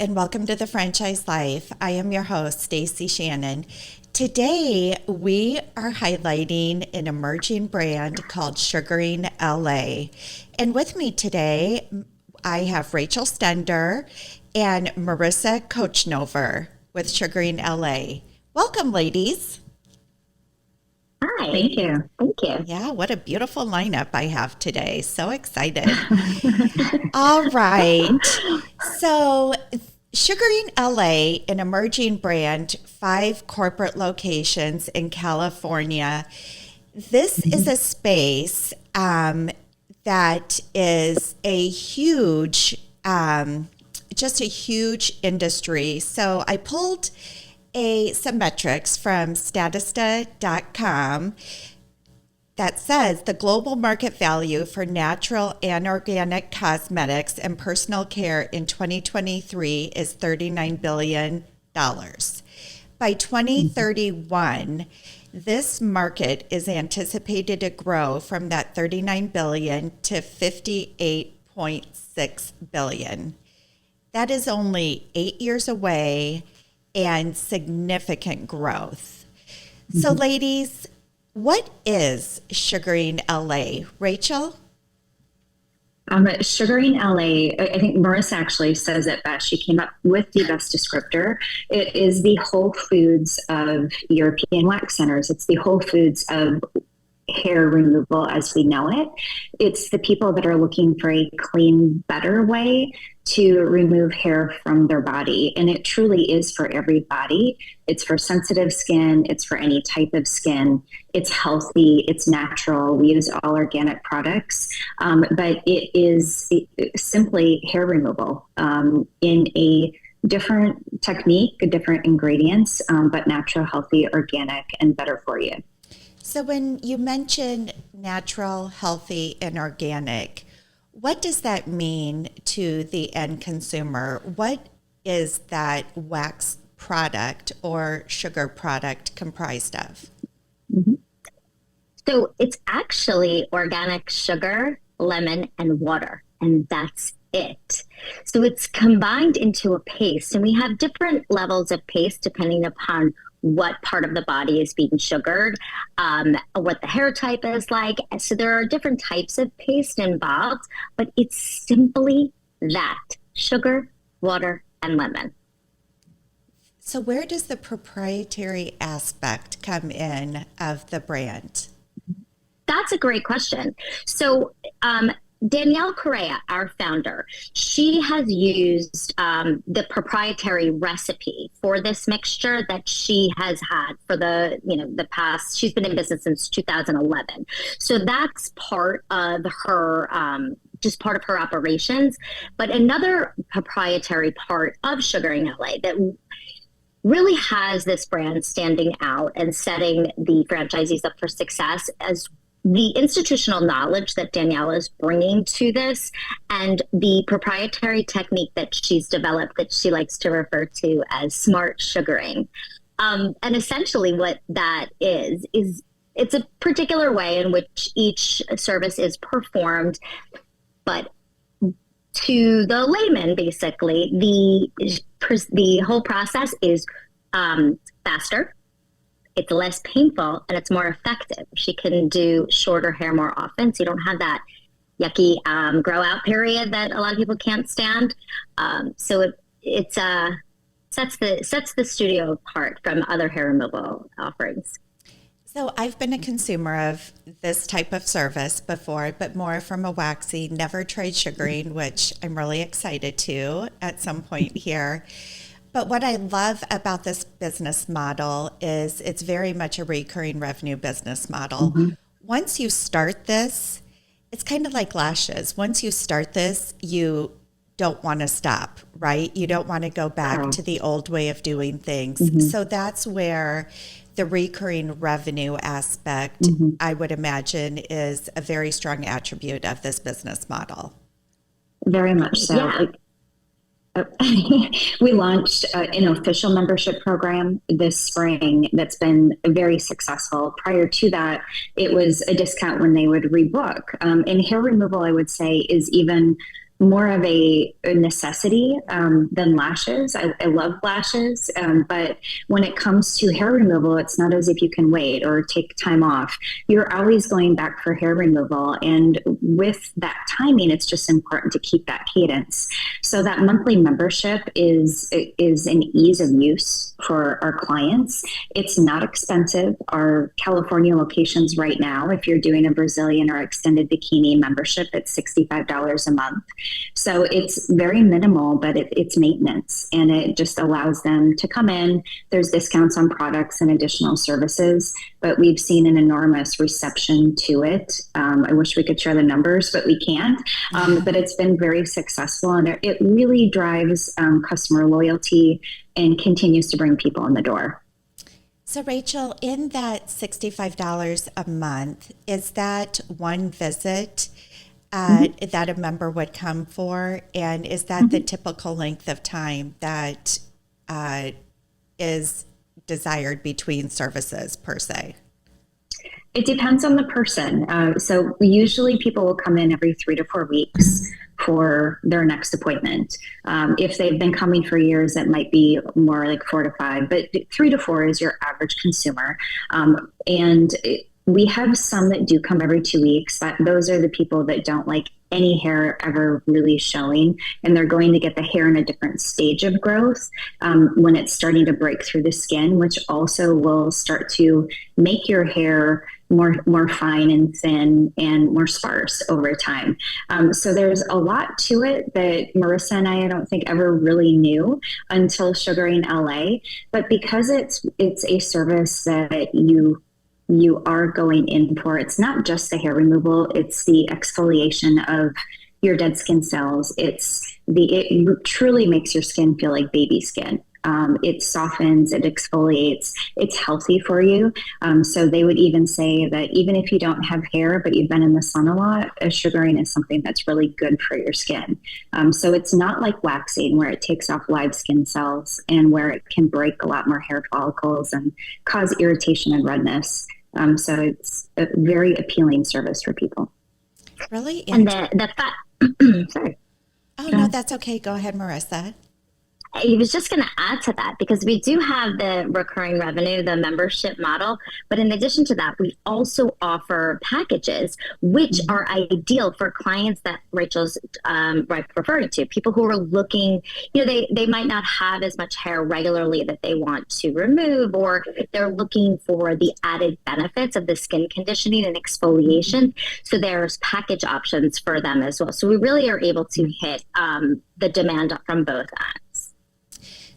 and welcome to the Franchise Life. I am your host, Stacie Shannon. Today, we are highlighting an emerging brand called sugaringLA. And with me today, I have Rachel Stender and Marisa Kochnover with sugaringLA. Welcome, ladies. Hi. Thank you. Thank you. Yeah, what a beautiful lineup I have today. So excited. All right. So, sugaringLA, an emerging brand, 5 corporate locations in California. This is a space that is a huge, just a huge industry. So I pulled some metrics from Statista.com that says the global market value for natural and organic cosmetics and personal care in 2023 is $39 billion. By 2031, this market is anticipated to grow from that $39 billion to $58.6 billion. That is only 8 years away and significant growth. So, ladies, what is sugaringLA? Rachel? sugaringLA, I think Marisa actually says it best. She came up with the best descriptor. It is the Whole Foods of European wax centers. It's the Whole Foods of hair removal as we know it. It's the people that are looking for a clean, better way to remove hair from their body. And it truly is for everybody. It's for sensitive skin. It's for any type of skin. It's healthy. It's natural. We use all organic products. But it is simply hair removal in a different technique, different ingredients, but natural, healthy, organic, and better for you. So when you mention natural, healthy, and organic, what does that mean to the end consumer? What is that wax product or sugar product comprised of? Mm-hmm. So it's actually organic sugar, lemon, and water, and that's it. So it's combined into a paste, and we have different levels of paste depending upon what part of the body is being sugared, what the hair type is like. So there are different types of paste involved, but it's simply that: sugar, water, and lemon. So where does the proprietary aspect come in of the brand? That's a great question. So Danielle Correa, our founder, she has used the proprietary recipe for this mixture that she has had for the past. She's been in business since 2011, so that's part of her. Just part of her operations. But another proprietary part of sugaringLA that really has this brand standing out and setting the franchisees up for success as the institutional knowledge that Danielle is bringing to this, and the proprietary technique that she's developed that she likes to refer to as smart sugaring. And essentially what that is it's a particular way in which each service is performed, but to the layman, basically, the whole process is faster, it's less painful, and it's more effective. She can do shorter hair more often, so you don't have that yucky grow out period that a lot of people can't stand. So it sets the studio apart from other hair removal offerings. So I've been a consumer of this type of service before, but more from a waxy, never tried sugaring, which I'm really excited to at some point here. But what I love about this business model is it's very much a recurring revenue business model. Mm-hmm. Once you start this, it's kind of like lashes. Once you start this, you don't want to stop, right? You don't want to go back to the old way of doing things. Mm-hmm. So that's where the recurring revenue aspect, I would imagine, is a very strong attribute of this business model. Very much so. Yeah. We launched an official membership program this spring that's been very successful. Prior to that, it was a discount when they would rebook. And hair removal, I would say, is even more of a necessity than lashes. I love lashes, but when it comes to hair removal, it's not as if you can wait or take time off. You're always going back for hair removal. And with that timing, it's just important to keep that cadence. So that monthly membership is an ease of use for our clients. It's not expensive. Our California locations right now, if you're doing a Brazilian or extended bikini membership, it's $65 a month. So it's very minimal, but it's maintenance, and it just allows them to come in. There's discounts on products and additional services, but we've seen an enormous reception to it. I wish we could share the numbers, but we can't. But it's been very successful, and it really drives customer loyalty and continues to bring people in the door. So Rachel, in that $65 a month, is that one visit that a member would come for? And is that the typical length of time that is desired between services per se? It depends on the person. So usually people will come in every 3 to 4 weeks for their next appointment. If they've been coming for years, it might be more like 4 to 5, but 3 to 4 is your average consumer. We have some that do come every 2 weeks. Those are the people that don't like any hair ever really showing, and they're going to get the hair in a different stage of growth when it's starting to break through the skin, which also will start to make your hair more fine and thin and more sparse over time. So there's a lot to it that Marisa and I don't think ever really knew until sugaringLA. But because it's a service that you are going in for, it's not just the hair removal, it's the exfoliation of your dead skin cells. It truly makes your skin feel like baby skin. It softens, it exfoliates, it's healthy for you. So they would even say that even if you don't have hair, but you've been in the sun a lot, sugaring is something that's really good for your skin. So it's not like waxing where it takes off live skin cells and where it can break a lot more hair follicles and cause irritation and redness. So it's a very appealing service for people. Really? And the fact, sorry. Oh, no, that's okay. Go ahead, Marisa. I was just going to add to that because we do have the recurring revenue, the membership model. But in addition to that, we also offer packages, which are ideal for clients that Rachel's referring to, people who are looking, they might not have as much hair regularly that they want to remove, or they're looking for the added benefits of the skin conditioning and exfoliation. So there's package options for them as well. So we really are able to hit the demand from both ends.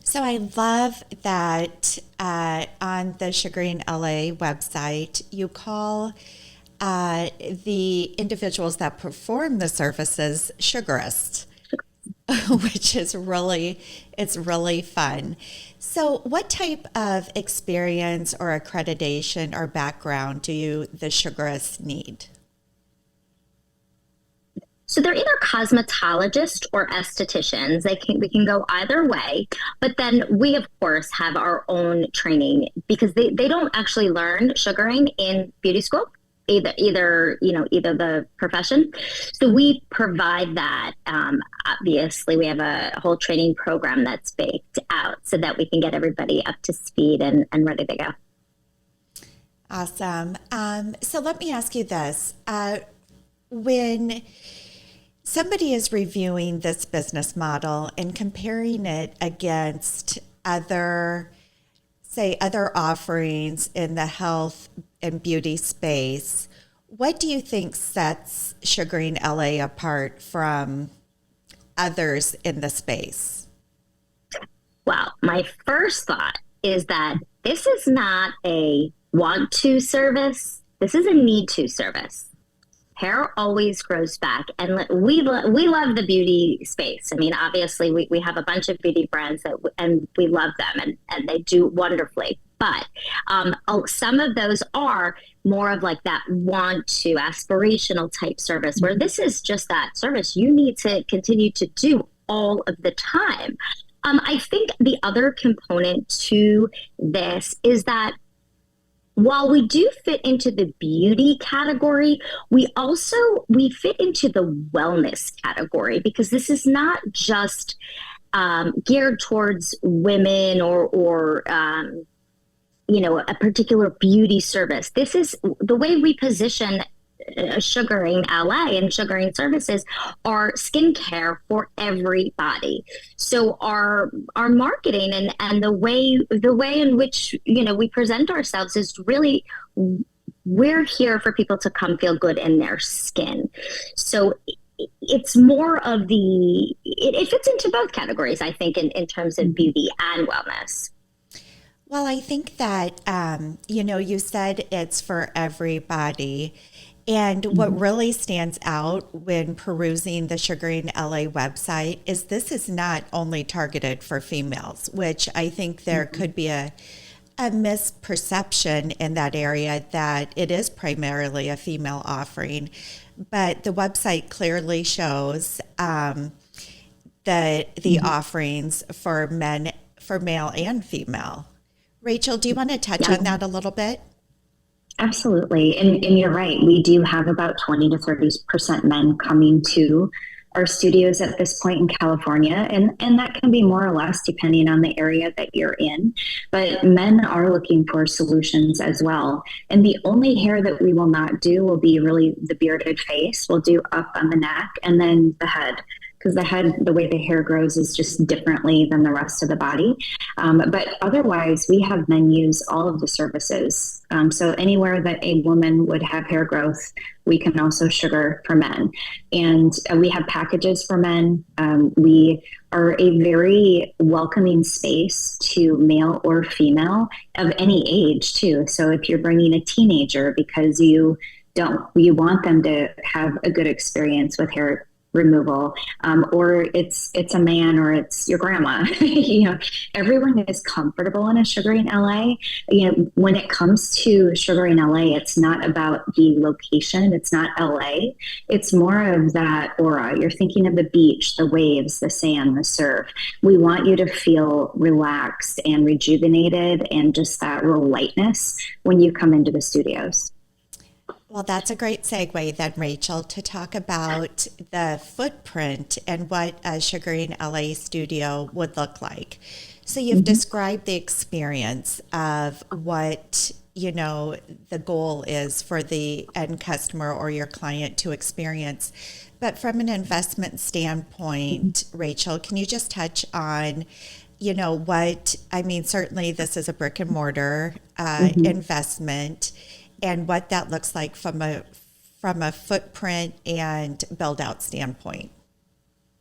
So I love that on the sugaringLA website, you call the individuals that perform the services sugarists, which is really fun. So what type of experience or accreditation or background do the sugarists need? So they're either cosmetologists or estheticians. We can go either way. But then we, of course, have our own training because they don't actually learn sugaring in beauty school, either the profession. So we provide that. Obviously, we have a whole training program that's baked out so that we can get everybody up to speed and ready to go. Awesome. So let me ask you this. When somebody is reviewing this business model and comparing it against other offerings in the health and beauty space, what do you think sets sugaringLA apart from others in the space? Well, my first thought is that this is not a want to service. This is a need to service. Hair always grows back, and we love the beauty space. I mean, obviously, we have a bunch of beauty brands and we love them, and they do wonderfully. But some of those are more of like that want to aspirational type service, where this is just that service you need to continue to do all of the time. I think the other component to this is that while we do fit into the beauty category, we fit into the wellness category, because this is not just geared towards women or a particular beauty service. This is the way we position sugaringLA and sugaring services are skincare for everybody. So our marketing and the way in which we present ourselves is really, we're here for people to come feel good in their skin. So it's more of it fits into both categories, I think, in terms of beauty and wellness. Well, I think that, you said it's for everybody. And what really stands out when perusing the sugaringLA website is this is not only targeted for females, which I think there could be a misperception in that area that it is primarily a female offering. But the website clearly shows the offerings for male and female. Rachel, do you want to touch on that a little bit? Absolutely. And you're right. We do have about 20 to 30% men coming to our studios at this point in California. And that can be more or less depending on the area that you're in. But men are looking for solutions as well. And the only hair that we will not do will be really the bearded face. We'll do up on the neck and then the head, because the head, the way the hair grows is just differently than the rest of the body. But otherwise, we have men use all of the services. So anywhere that a woman would have hair growth, we can also sugar for men. And we have packages for men. We are a very welcoming space to male or female of any age too. So if you're bringing a teenager because you want them to have a good experience with hair removal, or it's a man, or it's your grandma. Everyone is comfortable in a sugaringLA. When it comes to sugaringLA, it's not about the location. It's not LA. It's more of that aura. You're thinking of the beach, the waves, the sand, the surf. We want you to feel relaxed and rejuvenated and just that real lightness when you come into the studios. Well, that's a great segue then, Rachel, to talk about the footprint and what a sugaringLA studio would look like. So you've described the experience of what, the goal is for the end customer or your client to experience. But from an investment standpoint, Rachel, can you just touch on certainly this is a brick and mortar investment, and what that looks like from a footprint and build out standpoint.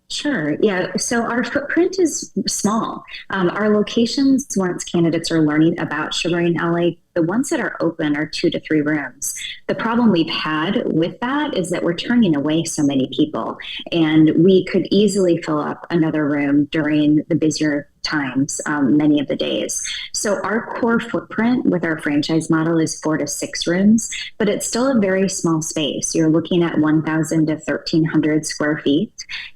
Sure. Yeah. So our footprint is small. Our locations, once candidates are learning about sugaringLA, the ones that are open are 2 to 3 rooms. The problem we've had with that is that we're turning away so many people, and we could easily fill up another room during the busier times, many of the days. So our core footprint with our franchise model is 4 to 6 rooms, but it's still a very small space. You're looking at 1,000 to 1,300 square feet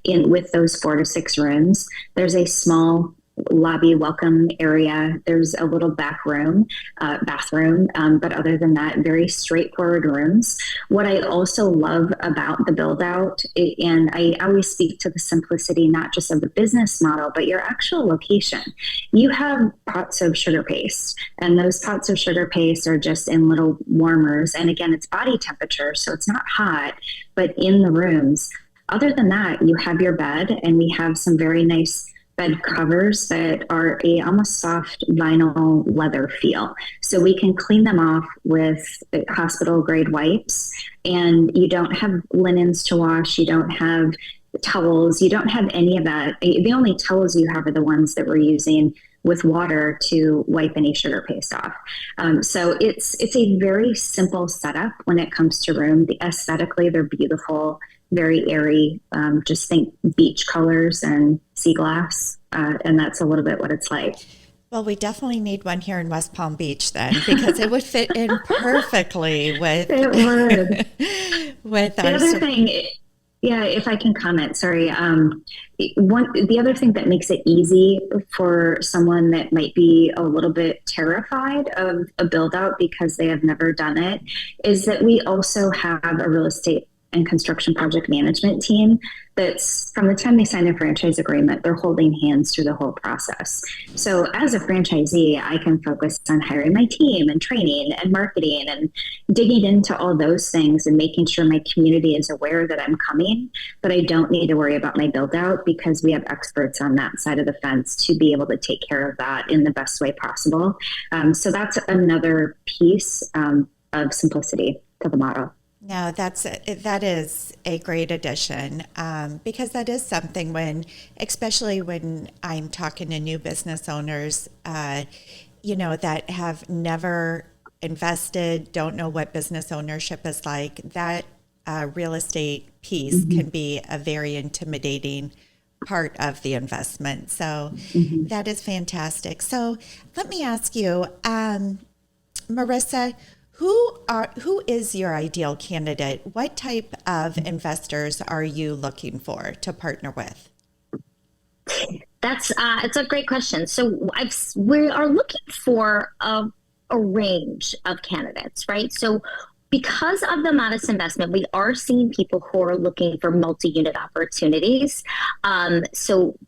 with those 4 to 6 rooms. There's a small lobby welcome area. There's a little back room, bathroom, but other than that, very straightforward rooms. What I also love about the build out, and I always speak to the simplicity, not just of the business model, but your actual location. You have pots of sugar paste, and those pots of sugar paste are just in little warmers. And again, it's body temperature, so it's not hot, but in the rooms. Other than that, you have your bed, and we have some very nice bed covers that are a almost soft vinyl leather feel. So we can clean them off with hospital grade wipes, and you don't have linens to wash. You don't have towels. You don't have any of that. The only towels you have are the ones that we're using with water to wipe any sugar paste off. So it's a very simple setup when it comes to room. Aesthetically, they're beautiful, very airy. Just think beach colors and sea glass. And that's a little bit what it's like. Well, we definitely need one here in West Palm Beach then, because it would fit in perfectly with, it would. with the our... other thing, Yeah, if I can comment, sorry. The other thing that makes it easy for someone that might be a little bit terrified of a build out because they have never done it is that we also have a real estate and construction project management team that's from the time they sign a franchise agreement, they're holding hands through the whole process. So as a franchisee, I can focus on hiring my team and training and marketing and digging into all those things and making sure my community is aware that I'm coming, but I don't need to worry about my build out because we have experts on that side of the fence to be able to take care of that in the best way possible. So that's another piece of simplicity to the model. No, that is a great addition, because that is something especially when I'm talking to new business owners, that have never invested, don't know what business ownership is like. That real estate piece can be a very intimidating part of the investment. So that is fantastic. So let me ask you, Marisa, who is your ideal candidate? What type of investors are you looking for to partner with? That's it's a great question. So we are looking for a range of candidates, right? So because of the modest investment, we are seeing people who are looking for multi-unit opportunities. So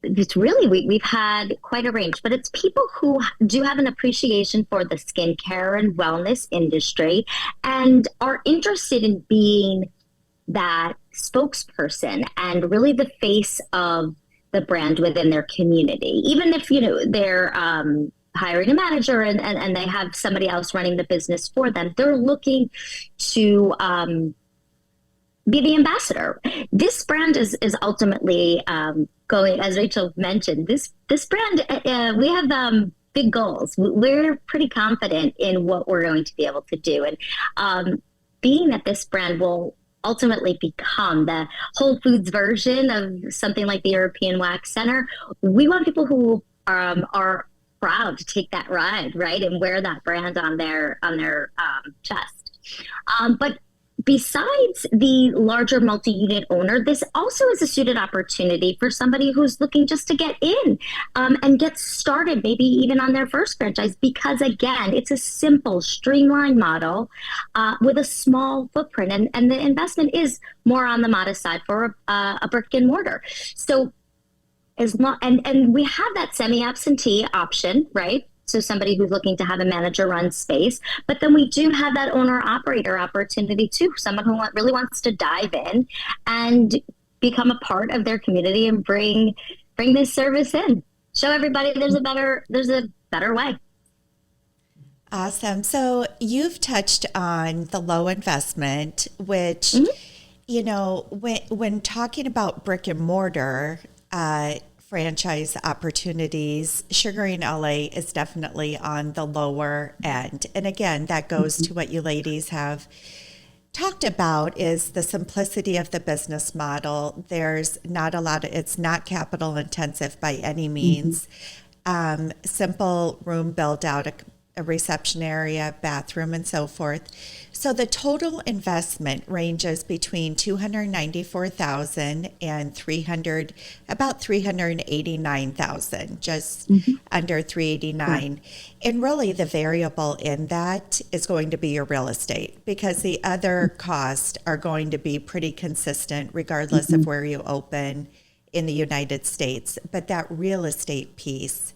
it's really we've had quite a range, but it's people who do have an appreciation for the skincare and wellness industry and are interested in being that spokesperson and really the face of the brand within their community. Even if they're hiring a manager and they have somebody else running the business for them, they're looking to be the ambassador. This brand is ultimately going, as Rachel mentioned, this brand, we have big goals. We're pretty confident in what we're going to be able to do. And being that this brand will ultimately become the Whole Foods version of something like the European Wax Center, we want people who are proud to take that ride, right, and wear that brand on their chest. But besides the larger multi-unit owner, this also is a suited opportunity for somebody who's looking just to get in and get started, maybe even on their first franchise, because again, it's a simple, streamlined model with a small footprint, and the investment is more on the modest side for a brick and mortar. So and we have that semi-absentee option, right? So somebody who's looking to have a manager run space, but then we do have that owner operator opportunity too. Someone who really wants to dive in and become a part of their community and bring this service in. Show everybody there's a better way. Awesome. So you've touched on the low investment, which, when talking about brick and mortar, franchise opportunities, sugaringLA is definitely on the lower end. And again, that goes to what you ladies have talked about, is the simplicity of the business model. There's not it's not capital intensive by any means. Simple room build out, a reception area, bathroom, and so forth. So the total investment ranges between $294,000 and about $389,000, just under $389,000. And really, the variable in that is going to be your real estate, because the other costs are going to be pretty consistent regardless of where you open in the United States. But that real estate piece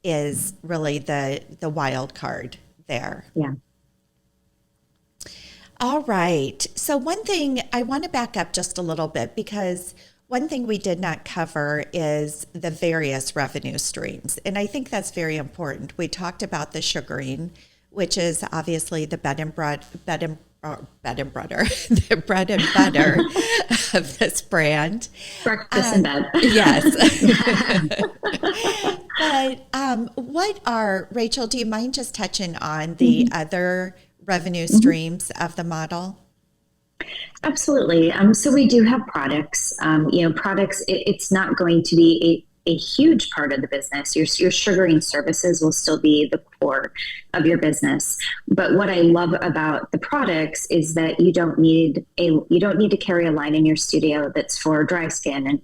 is really the wild card there. Yeah. All right. So one thing, I want to back up just a little bit, because one thing we did not cover is the various revenue streams. And I think that's very important. We talked about the sugaring, which is obviously the the bread and butter of this brand. Breakfast in bed. Yes. But Rachel, do you mind just touching on the other revenue streams of the model? Absolutely. So we do have products. Products, it's not going to be a huge part of the business. Your sugaring services will still be the core of your business. But what I love about the products is that you don't need to carry a line in your studio that's for dry skin and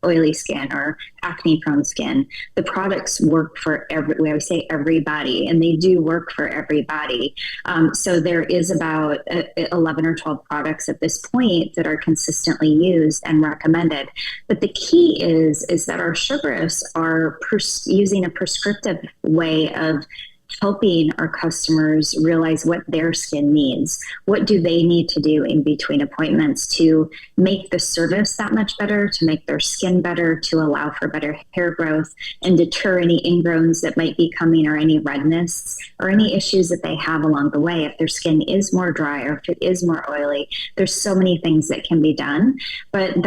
oily skin or acne prone skin. The products work for we always say everybody, and they do work for everybody. So there is about 11 or 12 products at this point that are consistently used and recommended. But the key is that our sugarists are using a prescriptive way of helping our customers realize what their skin needs. What do they need to do in between appointments to make the service that much better, to make their skin better, to allow for better hair growth and deter any ingrowns that might be coming, or any redness or any issues that they have along the way. If their skin is more dry or if it is more oily, there's so many things that can be done. But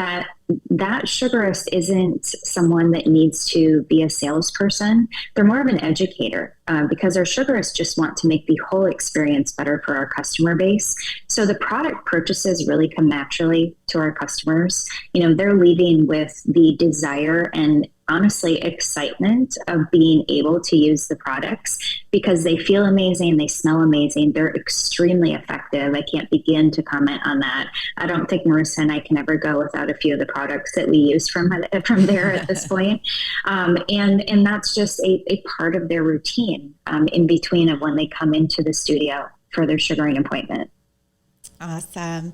that sugarist isn't someone that needs to be a salesperson. They're more of an educator, because our sugarists just want to make the whole experience better for our customer base. So the product purchases really come naturally to our customers. They're leaving with the desire and honestly excitement of being able to use the products because they feel amazing, they smell amazing, they're extremely effective. I can't begin to comment on that. I don't think Marisa and I can ever go without a few of the products that we use from there at this point. And that's just a part of their routine in between of when they come into the studio for their sugaring appointment. Awesome.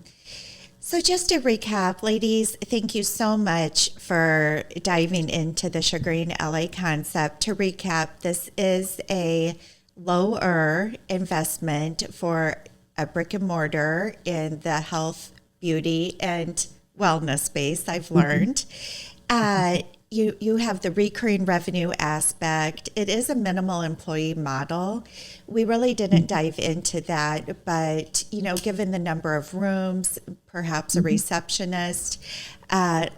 So just to recap, ladies, thank you so much for diving into the sugaringLA concept. To recap, this is a lower investment for a brick and mortar in the health, beauty, and wellness space, I've learned. You have the recurring revenue aspect. It is a minimal employee model. We really didn't dive into that, but given the number of rooms, perhaps a receptionist,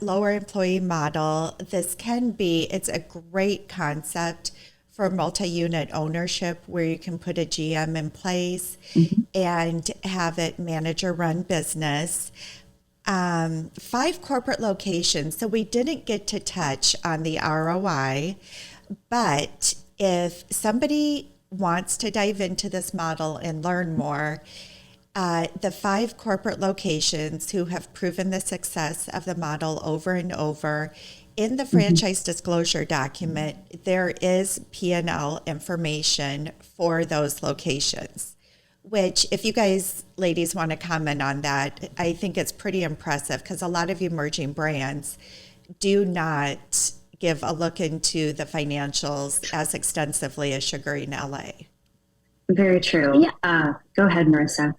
lower employee model, it's a great concept for multi-unit ownership where you can put a GM in place and have it manager-run business. 5 corporate locations. So we didn't get to touch on the ROI, but if somebody wants to dive into this model and learn more, the 5 corporate locations who have proven the success of the model over and over, in the franchise disclosure document, there is P&L information for those locations. Which, if you guys, ladies, want to comment on that, I think it's pretty impressive because a lot of emerging brands do not give a look into the financials as extensively as sugaringLA. Very true. Yeah. Go ahead, Marisa.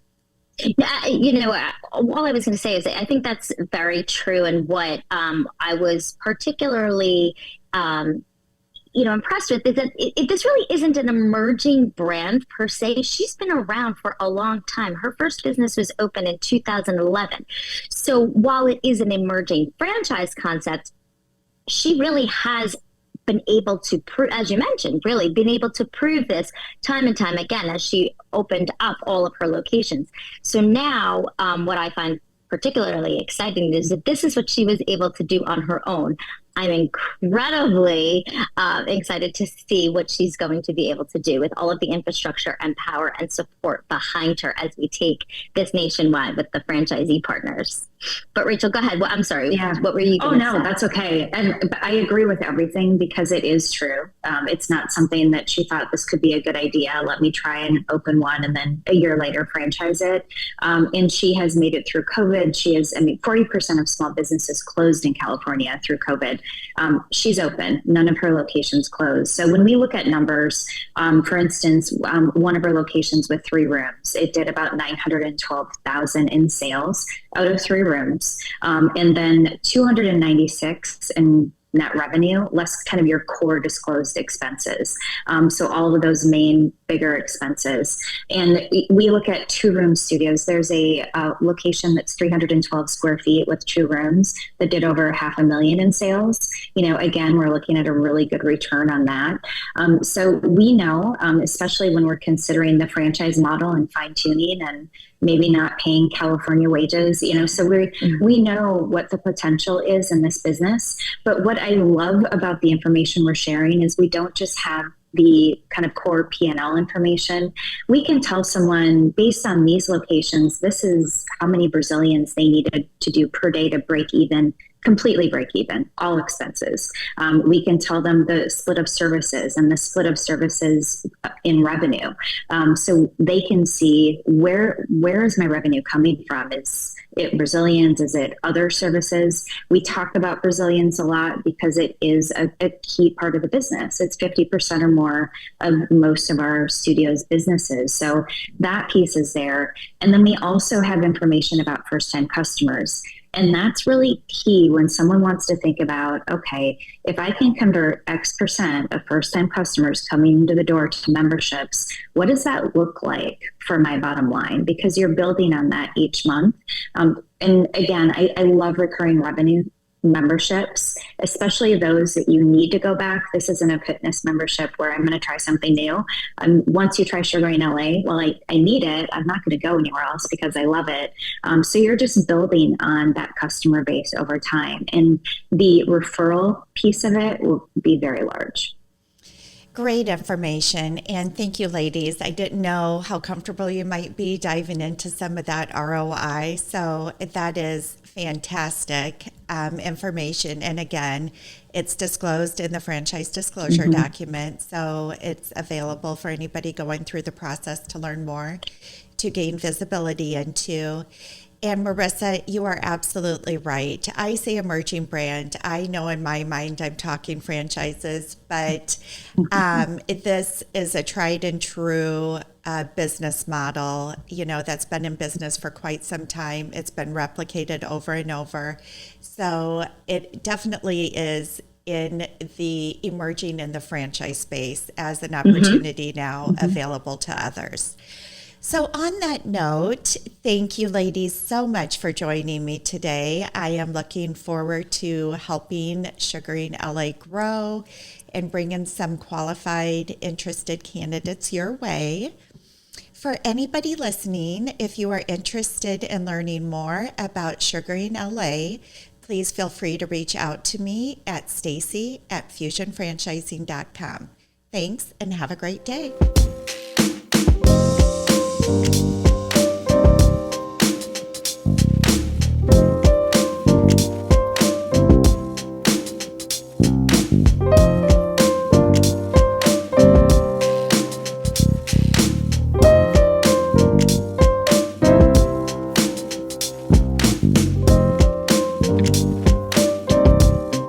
All I was going to say is that I think that's very true. And what I was particularly impressed with is that this really isn't an emerging brand per se. She's been around for a long time. Her first business was opened in 2011. So while it is an emerging franchise concept, she really has been able to prove, as you mentioned, really been able to prove this time and time again as she opened up all of her locations. So now what I find particularly exciting is that this is what she was able to do on her own. I'm incredibly excited to see what she's going to be able to do with all of the infrastructure and power and support behind her as we take this nationwide with the franchisee partners. But Rachel, go ahead. Well, I'm sorry. Yeah. What were you going to say? That's okay. And I agree with everything because it is true. It's not something that she thought this could be a good idea. Let me try and open one and then a year later franchise it. And she has made it through COVID. 40% of small businesses closed in California through COVID. She's open. None of her locations closed. So when we look at numbers, for instance, one of her locations with 3 rooms, it did about $912,000 in sales out of 3 rooms, and then 296 in net revenue, less kind of your core disclosed expenses. So all of those main bigger expenses. And we look at 2-room studios. There's a location that's 312 square feet with 2 rooms that did over $500,000 in sales. Again, we're looking at a really good return on that. So we know, especially when we're considering the franchise model and fine tuning and maybe not paying California wages, so we know what the potential is in this business. But what I love about the information we're sharing is we don't just have the kind of core P&L information. We can tell someone based on these locations, this is how many Brazilians they needed to do per day to break even, completely break even, all expenses. We can tell them the split of services and the split of services in revenue. So they can see where is my revenue coming from? Is it Brazilians? Is it other services? We talk about Brazilians a lot because it is a key part of the business. It's 50% or more of most of our studio's businesses. So that piece is there. And then we also have information about first-time customers. And that's really key when someone wants to think about, okay, if I can convert X% of first-time customers coming into the door to memberships, what does that look like for my bottom line? Because you're building on that each month. And again, I love recurring revenue memberships, especially those that you need to go back. This isn't a fitness membership where I'm going to try something new. Once you try sugaringLA, well, I need it. I'm not going to go anywhere else because I love it. So you're just building on that customer base over time. And the referral piece of it will be very large. Great information. And thank you, ladies. I didn't know how comfortable you might be diving into some of that ROI. So that is fantastic information. And again, it's disclosed in the franchise disclosure document. So it's available for anybody going through the process to learn more, to gain visibility into. And Marisa, you are absolutely right. I say emerging brand. I know in my mind I'm talking franchises, but this is a tried and true business model, that's been in business for quite some time. It's been replicated over and over. So it definitely is in the emerging in the franchise space as an opportunity now available to others. So on that note, thank you ladies so much for joining me today. I am looking forward to helping sugaringLA grow and bringing some qualified, interested candidates your way. For anybody listening, if you are interested in learning more about sugaringLA, please feel free to reach out to me at Stacie@fusionfranchising.com. Thanks and have a great day.